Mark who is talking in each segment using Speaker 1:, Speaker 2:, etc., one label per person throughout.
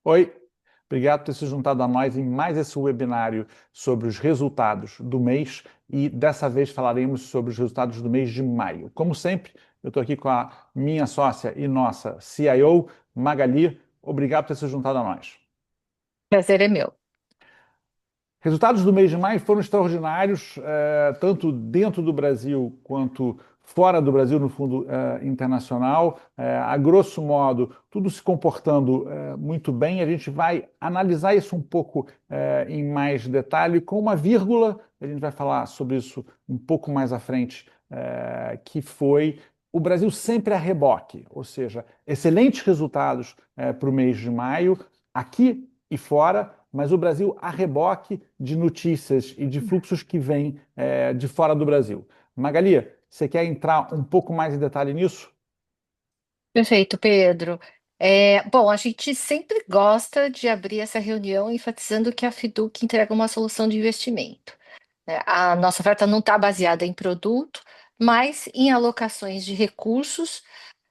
Speaker 1: Oi, obrigado por ter se juntado a nós em mais esse webinário sobre os resultados do mês e dessa vez falaremos sobre os resultados do mês de maio. Como sempre, eu estou aqui com a minha sócia e nossa CIO, Magali. Obrigado por ter se juntado a nós.
Speaker 2: Prazer é meu.
Speaker 1: Resultados do mês de maio foram extraordinários, tanto dentro do Brasil quanto fora do Brasil, no fundo internacional. A grosso modo, tudo se comportando muito bem. A gente vai analisar isso um pouco em mais detalhe, com uma vírgula, a gente vai falar sobre isso um pouco mais à frente, que foi o Brasil sempre a reboque, ou seja, excelentes resultados para o mês de maio, aqui e fora, mas o Brasil a reboque de notícias e de fluxos que vêm de fora do Brasil. Magali, você quer entrar um pouco mais em detalhe nisso?
Speaker 2: Perfeito, Pedro. Bom, a gente sempre gosta de abrir essa reunião enfatizando que a Fiduc entrega uma solução de investimento. A nossa oferta não está baseada em produto, mas em alocações de recursos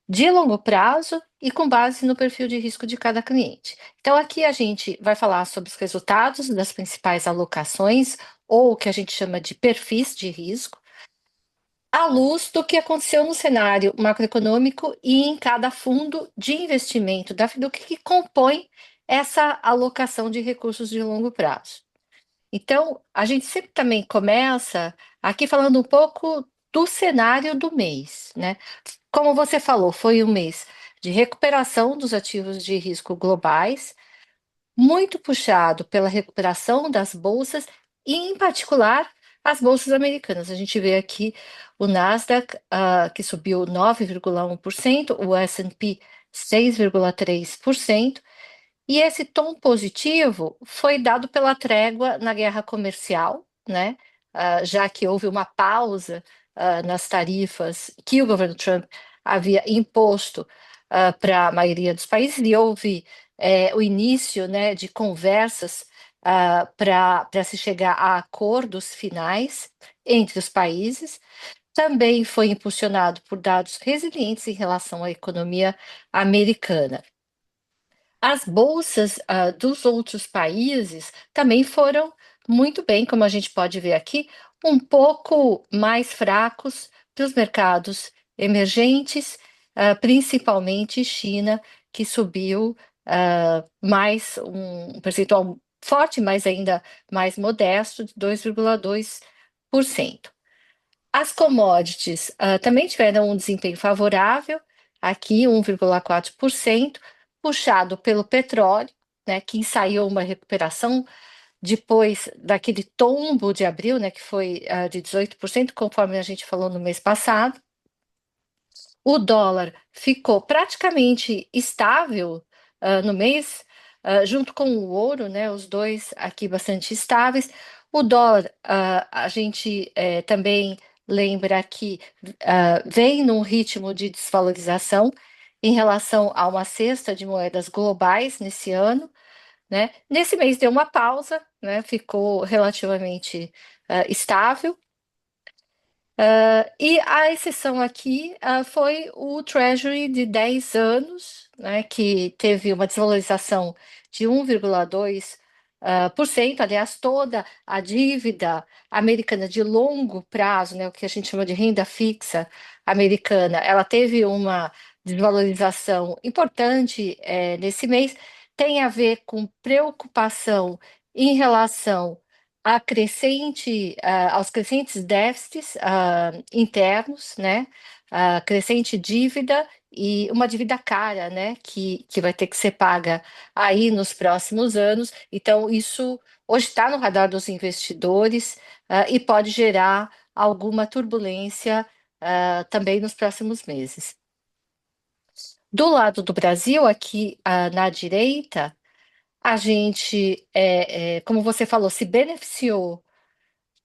Speaker 2: de longo prazo e com base no perfil de risco de cada cliente. Então, aqui a gente vai falar sobre os resultados das principais alocações, ou o que a gente chama de perfis de risco, à luz do que aconteceu no cenário macroeconômico e em cada fundo de investimento da Fiduc que compõe essa alocação de recursos de longo prazo. Então, a gente sempre também começa aqui falando um pouco do cenário do mês, né? Como você falou, foi um mês de recuperação dos ativos de risco globais, muito puxado pela recuperação das bolsas e, em particular, as bolsas americanas. A gente vê aqui o Nasdaq, que subiu 9,1%, o S&P 6,3%, e esse tom positivo foi dado pela trégua na guerra comercial, né? Já que houve uma pausa nas tarifas que o governo Trump havia imposto para a maioria dos países, e houve o início, né, de conversas para se chegar a acordos finais entre os países. Também foi impulsionado por dados resilientes em relação à economia americana. As bolsas dos outros países também foram muito bem, como a gente pode ver aqui, um pouco mais fracos para os mercados emergentes, principalmente China, que subiu mais um percentual forte, mas ainda mais modesto, de 2,2%. As commodities também tiveram um desempenho favorável, aqui 1,4%, puxado pelo petróleo, né, que ensaiou uma recuperação depois daquele tombo de abril, né, que foi de 18%, conforme a gente falou no mês passado. O dólar ficou praticamente estável no mês, junto com o ouro, né, os dois aqui bastante estáveis. O dólar, a gente também lembra que vem num ritmo de desvalorização em relação a uma cesta de moedas globais nesse ano, né? Nesse mês deu uma pausa, né, ficou relativamente estável. E a exceção aqui foi o Treasury de 10 anos, né, que teve uma desvalorização de 1,2%. Aliás, toda a dívida americana de longo prazo, né, o que a gente chama de renda fixa americana, ela teve uma desvalorização importante nesse mês. Tem a ver com preocupação em relação aos crescentes déficits internos, né? A crescente dívida e uma dívida cara, né? Que vai ter que ser paga aí nos próximos anos. Então, isso hoje está no radar dos investidores e pode gerar alguma turbulência também nos próximos meses. Do lado do Brasil, aqui na direita, a gente, como você falou, se beneficiou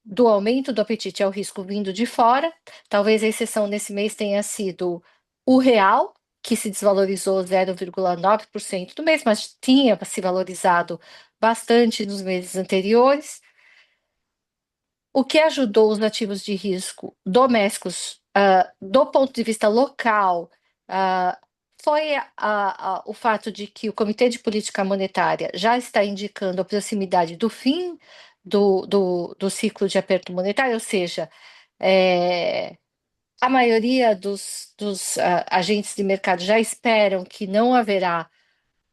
Speaker 2: do aumento do apetite ao risco vindo de fora. Talvez a exceção nesse mês tenha sido o real, que se desvalorizou 0,9% do mês, mas tinha se valorizado bastante nos meses anteriores, o que ajudou os ativos de risco domésticos, do ponto de vista local, foi o fato de que o Comitê de Política Monetária já está indicando a proximidade do fim do ciclo de aperto monetário, ou seja, é, a maioria dos agentes de mercado já esperam que não haverá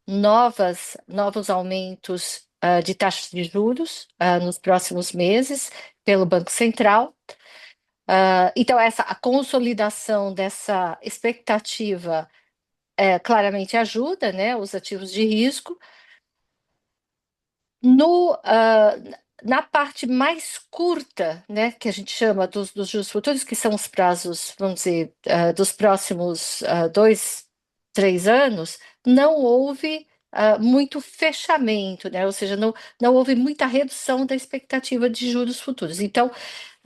Speaker 2: novos aumentos de taxas de juros nos próximos meses pelo Banco Central. Então, a consolidação dessa expectativa claramente ajuda, né, os ativos de risco. No, ah, Na parte mais curta, né, que a gente chama dos juros futuros, que são os prazos, vamos dizer, dos próximos 2, 3 anos, não houve muito fechamento, né, ou seja, não houve muita redução da expectativa de juros futuros. Então,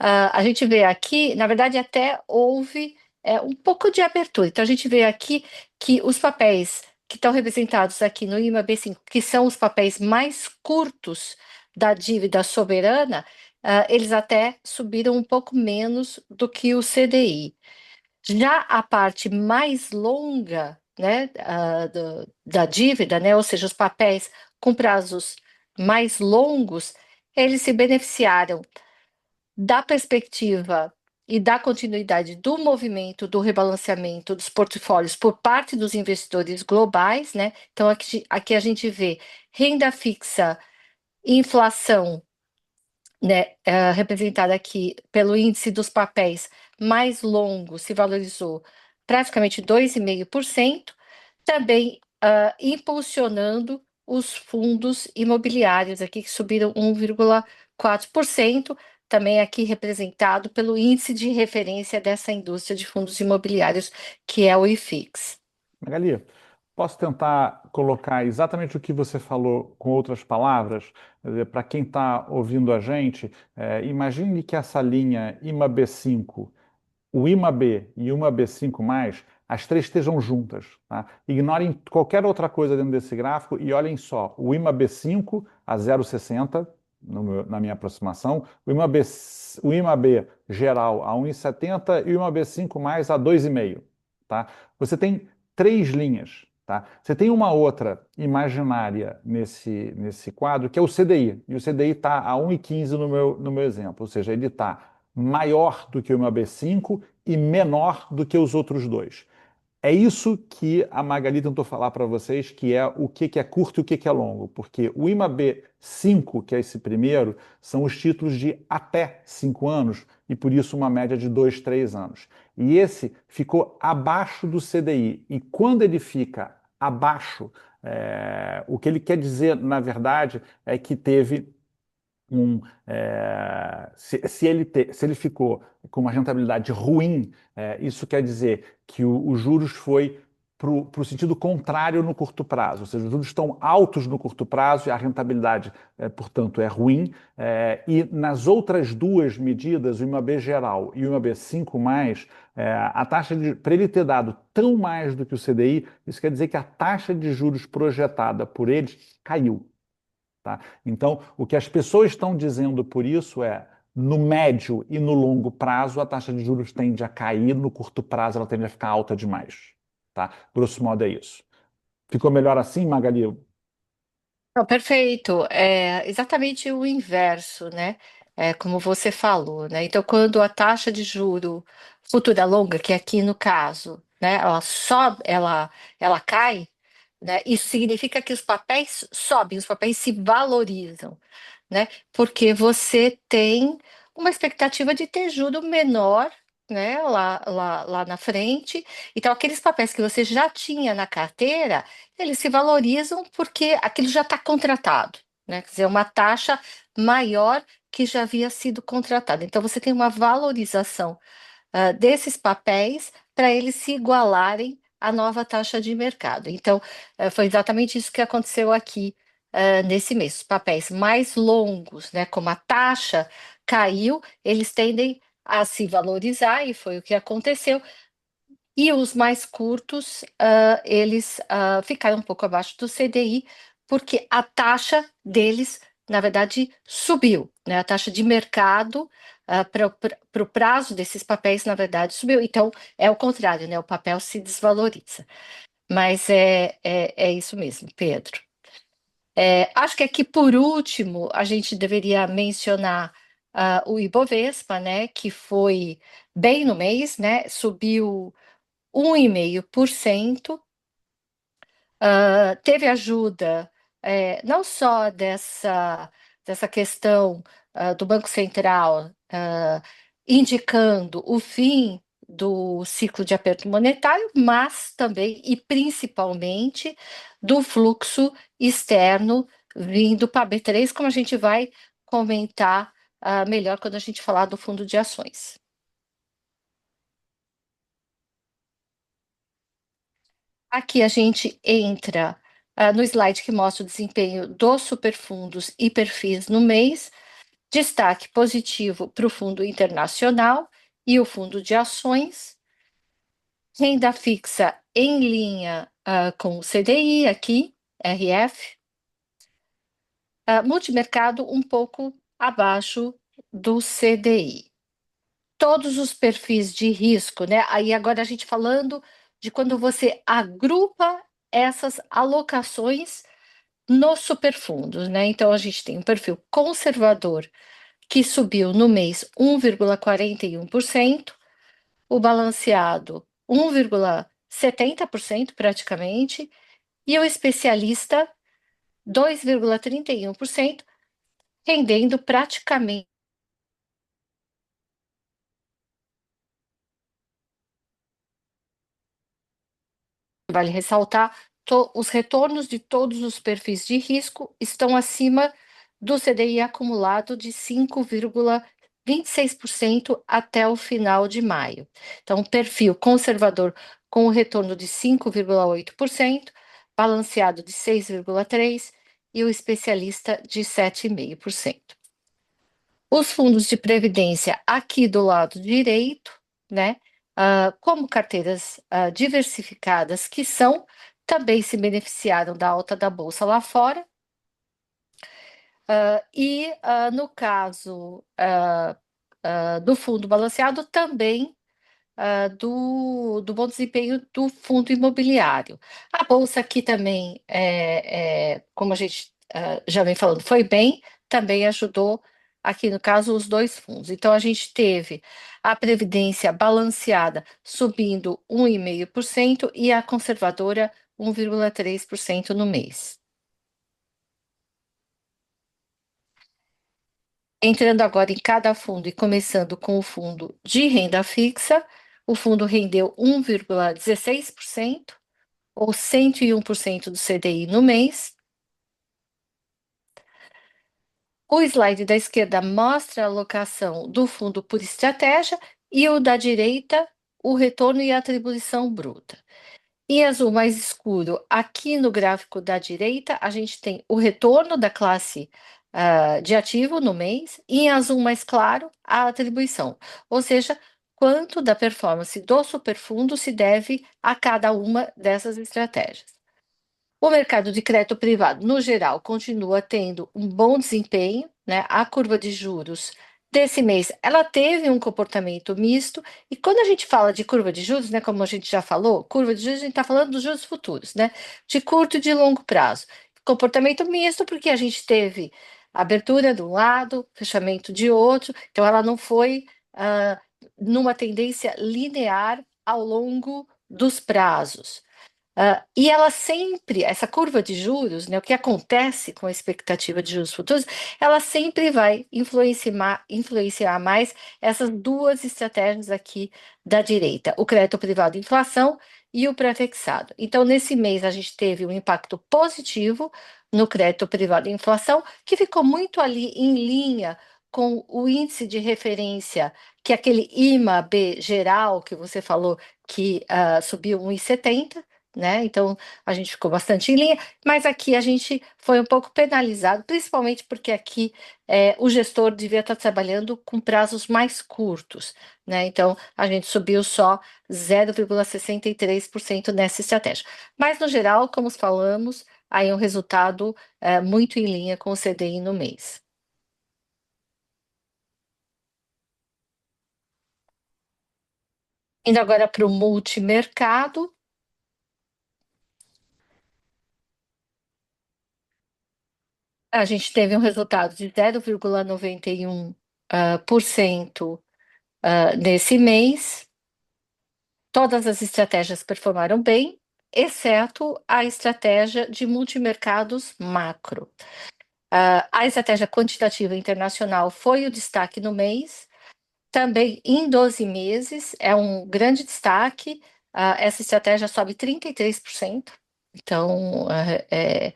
Speaker 2: a gente vê aqui, na verdade, até houve um pouco de abertura. Então, a gente vê aqui que os papéis que estão representados aqui no IMAB5, que são os papéis mais curtos da dívida soberana, eles até subiram um pouco menos do que o CDI. Já a parte mais longa, né, da dívida, né, ou seja, os papéis com prazos mais longos, eles se beneficiaram da perspectiva e da continuidade do movimento do rebalanceamento dos portfólios por parte dos investidores globais, né? Então, aqui a gente vê renda fixa, inflação, né, representada aqui pelo índice dos papéis mais longos, se valorizou praticamente 2,5%, também impulsionando os fundos imobiliários aqui, que subiram 1,4%, também aqui representado pelo índice de referência dessa indústria de fundos imobiliários, que é o IFIX.
Speaker 1: Magali, posso tentar colocar exatamente o que você falou com outras palavras? Para quem está ouvindo a gente, imagine que essa linha IMAB5, o IMAB e o IMAB5+, as três estejam juntas. Tá? Ignorem qualquer outra coisa dentro desse gráfico e olhem só, o IMAB5 a 0,60, na minha aproximação, o IMAB geral a 1,70 e o IMAB5+ a 2,5. Tá? Você tem três linhas. Tá? Você tem uma outra imaginária nesse quadro, que é o CDI. E o CDI está a 1,15 no meu exemplo, ou seja, ele está maior do que o IMAB5 e menor do que os outros dois. É isso que a Magali tentou falar para vocês, que é o que é curto e o que é longo, porque o IMAB5, que é esse primeiro, são os títulos de até 5 anos e por isso uma média de 2, 3 anos. E esse ficou abaixo do CDI. E quando ele fica abaixo, o que ele quer dizer, na verdade, é que teve se ele ficou com uma rentabilidade ruim, isso quer dizer que os juros foi para o sentido contrário no curto prazo, ou seja, os juros estão altos no curto prazo e a rentabilidade, portanto, é ruim. E nas outras duas medidas, o IMAB geral e o IMAB5+, a taxa para ele ter dado tão mais do que o CDI, isso quer dizer que a taxa de juros projetada por eles caiu. Tá? Então, o que as pessoas estão dizendo por isso é, no médio e no longo prazo, a taxa de juros tende a cair, no curto prazo ela tende a ficar alta demais. Tá? Grosso modo é isso. Ficou melhor assim, Magali?
Speaker 2: Não, perfeito. É exatamente o inverso, né? Como você falou, né? Então, quando a taxa de juro futura longa, que aqui no caso, né, ela sobe, ela cai, né? Isso significa que os papéis sobem, os papéis se valorizam, né? Porque você tem uma expectativa de ter juro menor, né? Lá na frente. Então, aqueles papéis que você já tinha na carteira, eles se valorizam porque aquilo já está contratado, né? Quer dizer, uma taxa maior que já havia sido contratada. Então, você tem uma valorização desses papéis para eles se igualarem à nova taxa de mercado. Então, foi exatamente isso que aconteceu aqui nesse mês. Os papéis mais longos, né, como a taxa caiu, eles tendem a se valorizar, e foi o que aconteceu. E os mais curtos, eles ficaram um pouco abaixo do CDI, porque a taxa deles, na verdade, subiu, né? A taxa de mercado para o prazo desses papéis, na verdade, subiu. Então, é o contrário, né? O papel se desvaloriza. Mas é isso mesmo, Pedro. Acho que aqui, por último, a gente deveria mencionar o Ibovespa, né, que foi bem no mês, né, subiu 1,5%. Teve ajuda, não só dessa questão do Banco Central indicando o fim do ciclo de aperto monetário, mas também e principalmente do fluxo externo vindo para a B3, como a gente vai comentar melhor quando a gente falar do fundo de ações. Aqui a gente entra no slide que mostra o desempenho dos superfundos e perfis no mês. Destaque positivo para o fundo internacional e o fundo de ações. Renda fixa em linha com o CDI aqui, RF. Multimercado um pouco abaixo do CDI. Todos os perfis de risco, né? Aí agora a gente falando de quando você agrupa essas alocações nos superfundos, né? Então a gente tem um perfil conservador que subiu no mês 1,41%, o balanceado 1,70% praticamente, e o especialista 2,31%, rendendo praticamente. Vale ressaltar, os retornos de todos os perfis de risco estão acima do CDI acumulado de 5,26% até o final de maio. Então, perfil conservador com o retorno de 5,8%, balanceado de 6,3% e o especialista de 7,5%. Os fundos de previdência aqui do lado direito, né? Como carteiras diversificadas que são, também se beneficiaram da alta da bolsa lá fora. No caso do fundo balanceado, também do bom desempenho do fundo imobiliário. A bolsa aqui também, como a gente já vem falando, foi bem, também ajudou, aqui no caso, os dois fundos. Então, a gente teve a Previdência balanceada subindo 1,5% e a conservadora 1,3% no mês. Entrando agora em cada fundo e começando com o fundo de renda fixa, o fundo rendeu 1,16%, ou 101% do CDI no mês. O slide da esquerda mostra a alocação do fundo por estratégia e o da direita, o retorno e a atribuição bruta. Em azul mais escuro, aqui no gráfico da direita, a gente tem o retorno da classe de ativo no mês, e em azul mais claro, a atribuição, ou seja, quanto da performance do superfundo se deve a cada uma dessas estratégias. O mercado de crédito privado, no geral, continua tendo um bom desempenho, né? A curva de juros desse mês, ela teve um comportamento misto, e quando a gente fala de curva de juros, né, como a gente já falou, curva de juros, a gente está falando dos juros futuros, né? De curto e de longo prazo. Comportamento misto, porque a gente teve abertura de um lado, fechamento de outro, então ela não foi numa tendência linear ao longo dos prazos. E ela sempre, essa curva de juros, né, o que acontece com a expectativa de juros futuros, ela sempre vai influenciar mais essas duas estratégias aqui da direita, o crédito privado de inflação e o pré-fixado. Então, nesse mês, a gente teve um impacto positivo no crédito privado de inflação, que ficou muito ali em linha com o índice de referência, que é aquele IMA-B geral que você falou que subiu 1,70, né? Então a gente ficou bastante em linha, mas aqui a gente foi um pouco penalizado, principalmente porque aqui o gestor devia estar trabalhando com prazos mais curtos, né? Então a gente subiu só 0,63% nessa estratégia. Mas no geral, como falamos, aí um resultado muito em linha com o CDI no mês. Indo agora para o multimercado. A gente teve um resultado de 0,91% por cento, nesse mês. Todas as estratégias performaram bem, exceto a estratégia de multimercados macro. A estratégia quantitativa internacional foi o destaque no mês, também em 12 meses, é um grande destaque. Essa estratégia sobe 33%. Então, é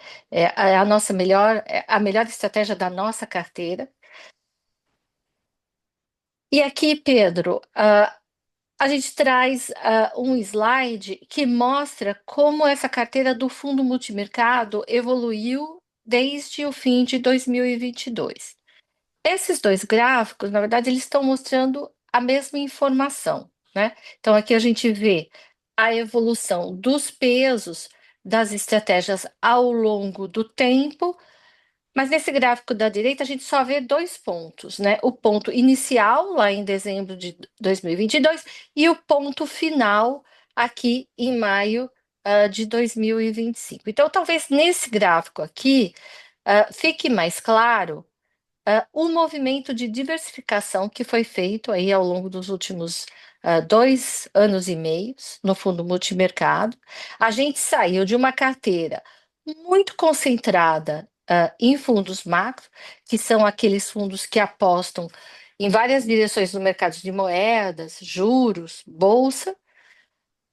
Speaker 2: a nossa melhor, é a melhor estratégia da nossa carteira. E aqui, Pedro, a gente traz um slide que mostra como essa carteira do fundo multimercado evoluiu desde o fim de 2022. Esses dois gráficos, na verdade, eles estão mostrando a mesma informação, né? Então, aqui a gente vê a evolução dos pesos das estratégias ao longo do tempo, mas nesse gráfico da direita a gente só vê dois pontos, né? O ponto inicial, lá em dezembro de 2022, e o ponto final, aqui em maio, de 2025. Então, talvez nesse gráfico aqui, fique mais claro o movimento de diversificação que foi feito aí ao longo dos últimos 2 anos e meio no fundo multimercado. A gente saiu de uma carteira muito concentrada em fundos macro, que são aqueles fundos que apostam em várias direções no mercado de moedas, juros, bolsa,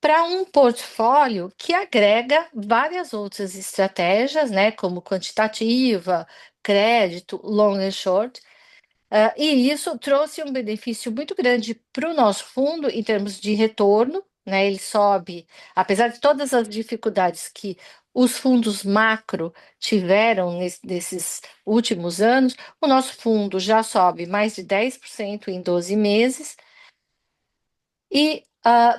Speaker 2: para um portfólio que agrega várias outras estratégias, né, como quantitativa, crédito, long and short, e isso trouxe um benefício muito grande para o nosso fundo em termos de retorno, né? Ele sobe, apesar de todas as dificuldades que os fundos macro tiveram nesses últimos anos, o nosso fundo já sobe mais de 10% em 12 meses e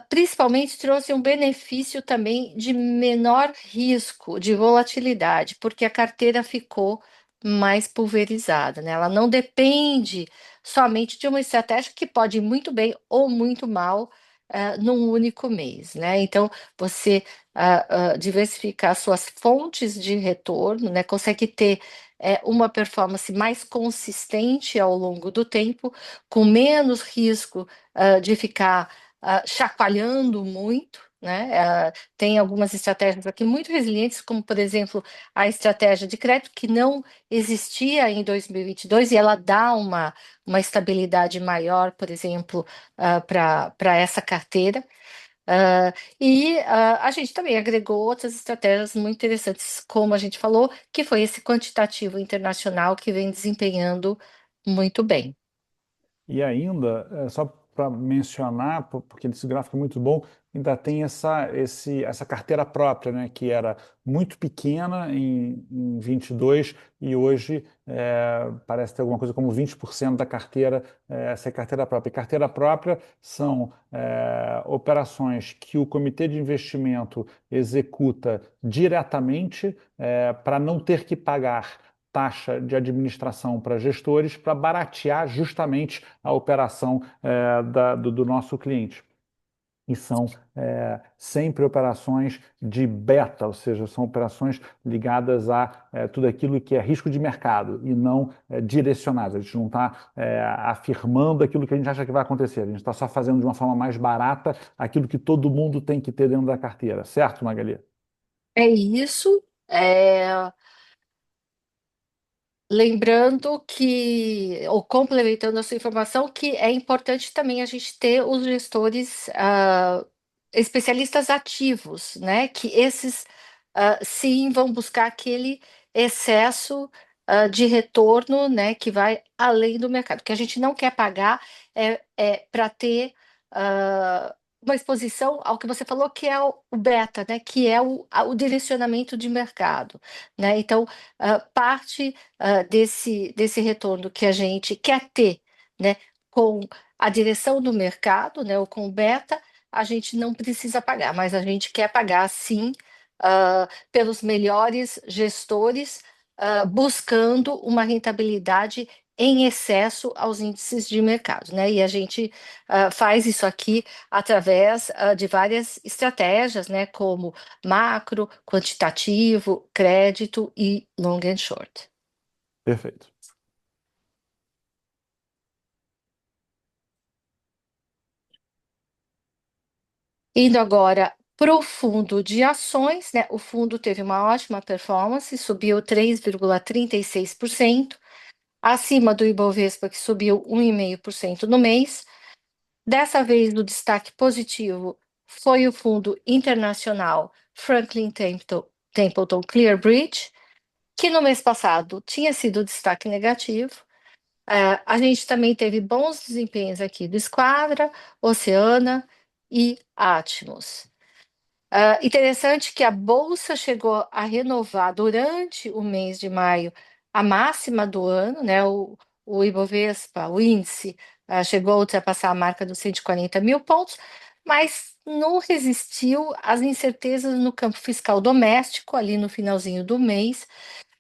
Speaker 2: principalmente trouxe um benefício também de menor risco de volatilidade, porque a carteira ficou mais pulverizada, né? Ela não depende somente de uma estratégia que pode ir muito bem ou muito mal num único mês, né? Então, você diversificar suas fontes de retorno, né? Consegue ter uma performance mais consistente ao longo do tempo, com menos risco de ficar chacoalhando muito, né? Tem algumas estratégias aqui muito resilientes, como, por exemplo, a estratégia de crédito, que não existia em 2022, e ela dá uma estabilidade maior, por exemplo, para essa carteira. A gente também agregou outras estratégias muito interessantes, como a gente falou, que foi esse quantitativo internacional que vem desempenhando muito bem.
Speaker 1: E ainda, só para mencionar, porque esse gráfico é muito bom, ainda tem essa carteira própria, né, que era muito pequena em 22 e hoje parece ter alguma coisa como 20% da carteira, essa é carteira própria. E carteira própria são operações que o comitê de investimento executa diretamente para não ter que pagar taxa de administração para gestores para baratear justamente a operação do nosso cliente. E são sempre operações de beta, ou seja, são operações ligadas a tudo aquilo que é risco de mercado e não direcionadas. A gente não está afirmando aquilo que a gente acha que vai acontecer, a gente está só fazendo de uma forma mais barata aquilo que todo mundo tem que ter dentro da carteira, certo, Magali?
Speaker 2: É isso. Lembrando que, ou complementando a sua informação, que é importante também a gente ter os gestores especialistas ativos, né? Que esses sim vão buscar aquele excesso de retorno, né? Que vai além do mercado. O que a gente não quer pagar para ter uma exposição ao que você falou, que é o beta, né? Que é o direcionamento de mercado, né? Então, parte desse retorno que a gente quer ter, né, com a direção do mercado, né, ou com o beta, a gente não precisa pagar, mas a gente quer pagar sim pelos melhores gestores, buscando uma rentabilidade em excesso aos índices de mercado, né? E a gente faz isso aqui através de várias estratégias, né? Como macro, quantitativo, crédito e long and short.
Speaker 1: Perfeito.
Speaker 2: Indo agora para o fundo de ações, né? O fundo teve uma ótima performance, subiu 3,36%, acima do Ibovespa, que subiu 1,5% no mês. Dessa vez, o destaque positivo foi o fundo internacional Franklin Templeton Clearbridge, que no mês passado tinha sido destaque negativo. A gente também teve bons desempenhos aqui do Esquadra, Oceana e Atmos. Interessante que a Bolsa chegou a renovar durante o mês de maio a máxima do ano, né? O Ibovespa, o índice, chegou a ultrapassar a marca dos 140 mil pontos, mas não resistiu às incertezas no campo fiscal doméstico, ali no finalzinho do mês,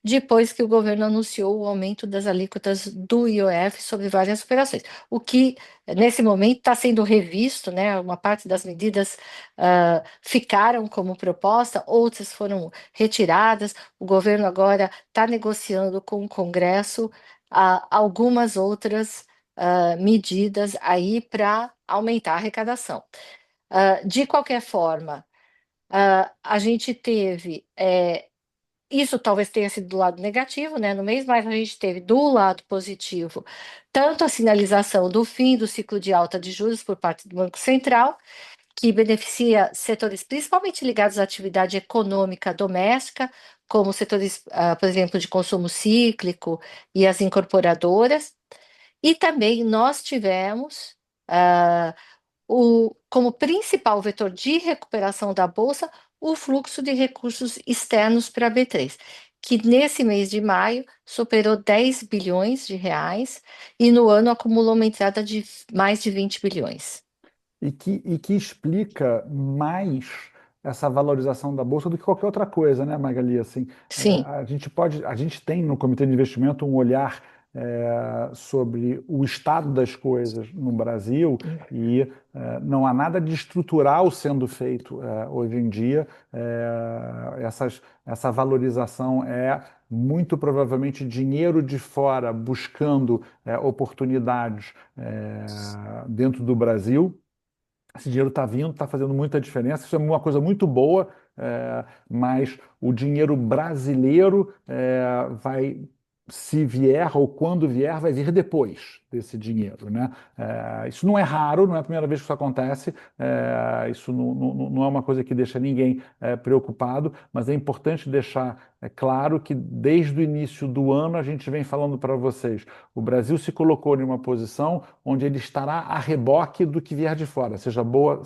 Speaker 2: depois que o governo anunciou o aumento das alíquotas do IOF sobre várias operações, o que nesse momento está sendo revisto, né? Uma parte das medidas ficaram como proposta, outras foram retiradas. O governo agora está negociando com o Congresso algumas outras medidas aí para aumentar a arrecadação. De qualquer forma, a gente teve isso talvez tenha sido do lado negativo, né, no mês, mas a gente teve do lado positivo tanto a sinalização do fim do ciclo de alta de juros por parte do Banco Central, que beneficia setores principalmente ligados à atividade econômica doméstica, como setores, por exemplo, de consumo cíclico e as incorporadoras. E também nós tivemos ah, como principal vetor de recuperação da Bolsa, o fluxo de recursos externos para a B3, que nesse mês de maio superou 10 bilhões de reais e no ano acumulou uma entrada de mais de 20 bilhões.
Speaker 1: E que explica mais essa valorização da bolsa do que qualquer outra coisa, né, Magali? Assim,
Speaker 2: Sim,
Speaker 1: a gente tem no Comitê de Investimento um olhar sobre o estado das coisas no Brasil e não há nada de estrutural sendo feito hoje em dia. Essa valorização é muito provavelmente dinheiro de fora buscando oportunidades dentro do Brasil. Esse dinheiro está vindo, está fazendo muita diferença. Isso é uma coisa muito boa, mas o dinheiro brasileiro vai, se vier ou quando vier, vai vir depois desse dinheiro, né? Isso não é raro, não é a primeira vez que isso acontece. Isso não é uma coisa que deixa ninguém preocupado, mas é importante deixar claro que desde o início do ano a gente vem falando para vocês. O Brasil se colocou em uma posição onde ele estará a reboque do que vier de fora, seja boa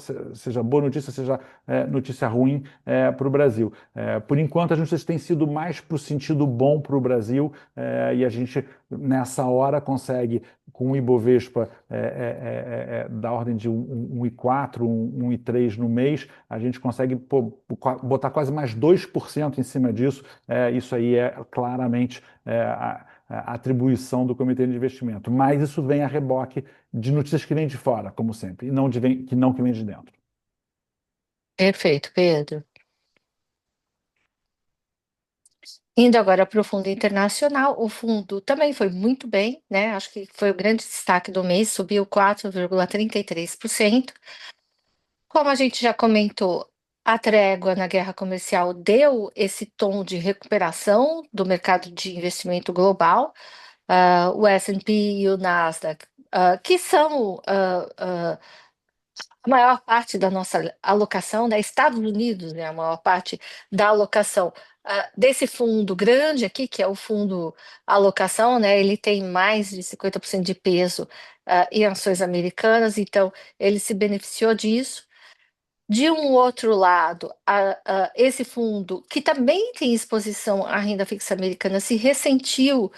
Speaker 1: notícia, seja notícia ruim para o Brasil. Por enquanto, as notícias têm sido mais para o sentido bom para o Brasil e a gente, nessa hora, consegue, com o Ibovespa da ordem de 1,4, 1,3 no mês, a gente consegue botar quase mais 2% em cima disso. Isso aí é claramente a atribuição do Comitê de Investimento. Mas isso vem a reboque de notícias que vêm de fora, como sempre, e não que vem de dentro.
Speaker 2: perfeito, Pedro. Indo agora para o fundo internacional, o fundo também foi muito bem, né? Acho que foi o grande destaque do mês, subiu 4,33%. Como a gente já comentou, a trégua na guerra comercial deu esse tom de recuperação do mercado de investimento global. O S&P e o Nasdaq, que são a maior parte da nossa alocação, né? Estados Unidos, né? A maior parte da alocação desse fundo grande aqui, que é o fundo alocação, né? Ele tem mais de 50% de peso em ações americanas, então ele se beneficiou disso. De um outro lado, esse fundo, que também tem exposição à renda fixa americana, se ressentiu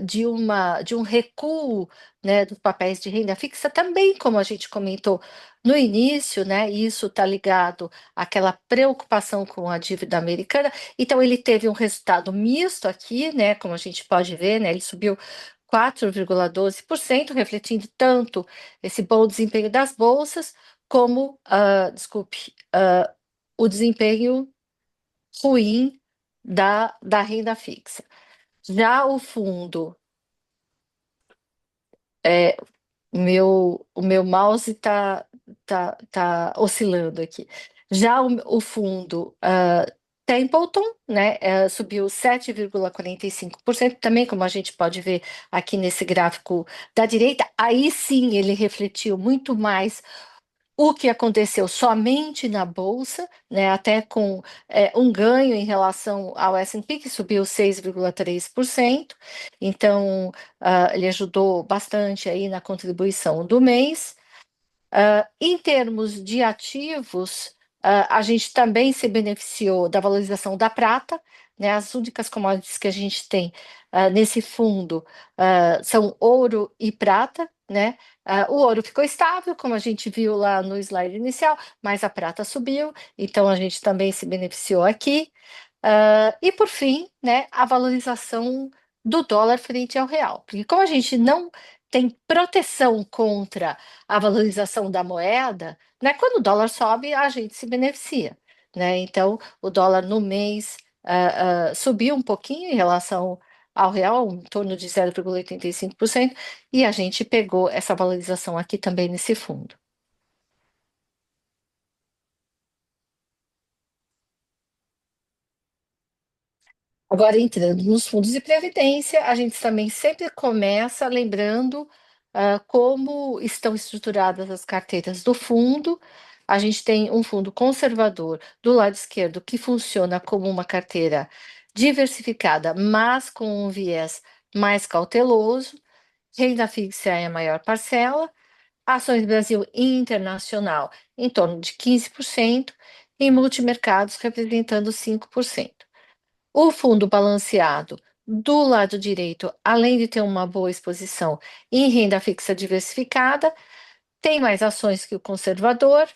Speaker 2: de um recuo, né, dos papéis de renda fixa, também, como a gente comentou no início, né, isso está ligado àquela preocupação com a dívida americana. Então, ele teve um resultado misto aqui, né, como a gente pode ver, né, ele subiu 4,12%, refletindo tanto esse bom desempenho das bolsas como, desculpe, o desempenho ruim da renda fixa. Já o fundo, é, o meu mouse tá oscilando aqui. Já o fundo Templeton, né, subiu 7,45%, também como a gente pode ver aqui nesse gráfico da direita, aí sim ele refletiu muito mais o que aconteceu somente na Bolsa, né, até com um ganho em relação ao S&P, que subiu 6,3%. Então, ele ajudou bastante aí na contribuição do mês. Em termos de ativos, a gente também se beneficiou da valorização da prata, né? As únicas commodities que a gente tem nesse fundo são ouro e prata, né? O ouro ficou estável, como a gente viu lá no slide inicial, mas a prata subiu, então a gente também se beneficiou aqui. E por fim, né, a valorização do dólar frente ao real, porque como a gente não tem proteção contra a valorização da moeda, né, quando o dólar sobe, a gente se beneficia, né? Então, o dólar no mês subiu um pouquinho em relação ao real, em torno de 0,85%, e a gente pegou essa valorização aqui também nesse fundo. Agora, entrando nos fundos de previdência, a gente também sempre começa lembrando como estão estruturadas as carteiras do fundo. A gente tem um fundo conservador do lado esquerdo que funciona como uma carteira diversificada, mas com um viés mais cauteloso. Renda fixa é a maior parcela, ações Brasil e internacional em torno de 15%, e multimercados representando 5%. O fundo balanceado do lado direito, além de ter uma boa exposição em renda fixa diversificada, tem mais ações que o conservador,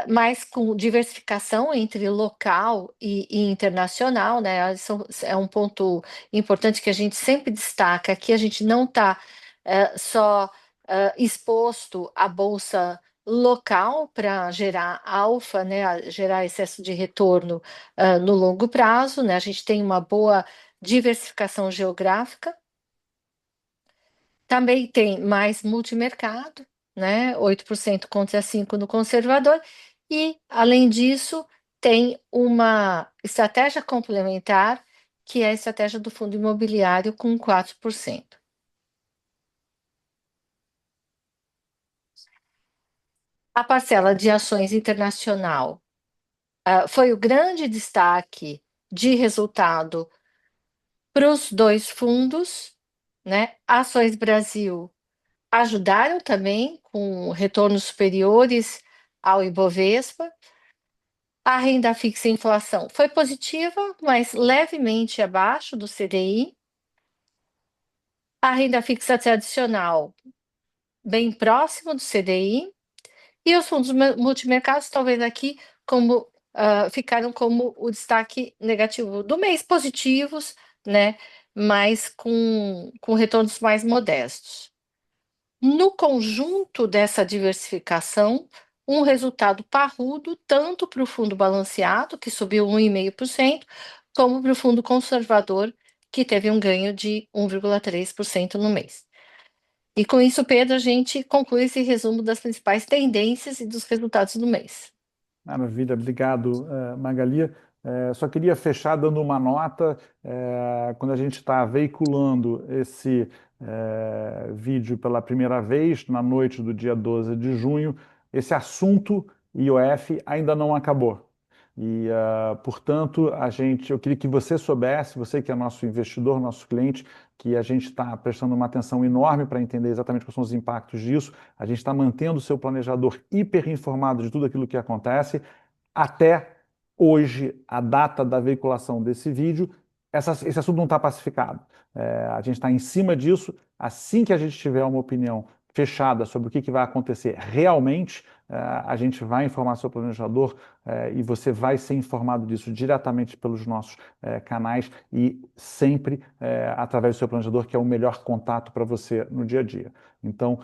Speaker 2: mas com diversificação entre local e internacional, né? Isso é um ponto importante que a gente sempre destaca, que a gente não está só exposto à bolsa local para gerar alfa, né? Gerar excesso de retorno no longo prazo, né? A gente tem uma boa diversificação geográfica. Também tem mais multimercado, né? 8% contra 5% no conservador. E, além disso, tem uma estratégia complementar, que é a estratégia do fundo imobiliário com 4%. A parcela de ações internacional foi o grande destaque de resultado para os dois fundos, né? Ações Brasil ajudaram também com retornos superiores ao Ibovespa. A renda fixa e inflação foi positiva, mas levemente abaixo do CDI. A renda fixa tradicional, bem próximo do CDI. E os fundos multimercados, talvez aqui, ficaram como o destaque negativo do mês, positivos, né? Mas com retornos mais modestos. No conjunto dessa diversificação, um resultado parrudo tanto para o fundo balanceado, que subiu 1,5%, como para o fundo conservador, que teve um ganho de 1,3% no mês. E com isso, Pedro, a gente conclui esse resumo das principais tendências e dos resultados do mês.
Speaker 1: Maravilha, obrigado, Magali. Só queria fechar dando uma nota. Quando a gente está veiculando esse vídeo pela primeira vez, na noite do dia 12 de junho, esse assunto IOF ainda não acabou. E, portanto, eu queria que você soubesse, você que é nosso investidor, nosso cliente, que a gente está prestando uma atenção enorme para entender exatamente quais são os impactos disso. A gente está mantendo o seu planejador hiper informado de tudo aquilo que acontece. Até hoje, a data da veiculação desse vídeo, esse assunto não está pacificado. A gente está em cima disso. Assim que a gente tiver uma opinião fechada sobre o que vai acontecer realmente, a gente vai informar seu planejador e você vai ser informado disso diretamente pelos nossos canais e sempre através do seu planejador, que é o melhor contato para você no dia a dia. Então,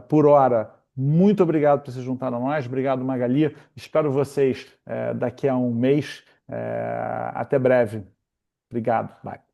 Speaker 1: por hora, muito obrigado por se juntar a nós. Obrigado, Magali. Espero vocês daqui a um mês. Até breve. Obrigado. Bye.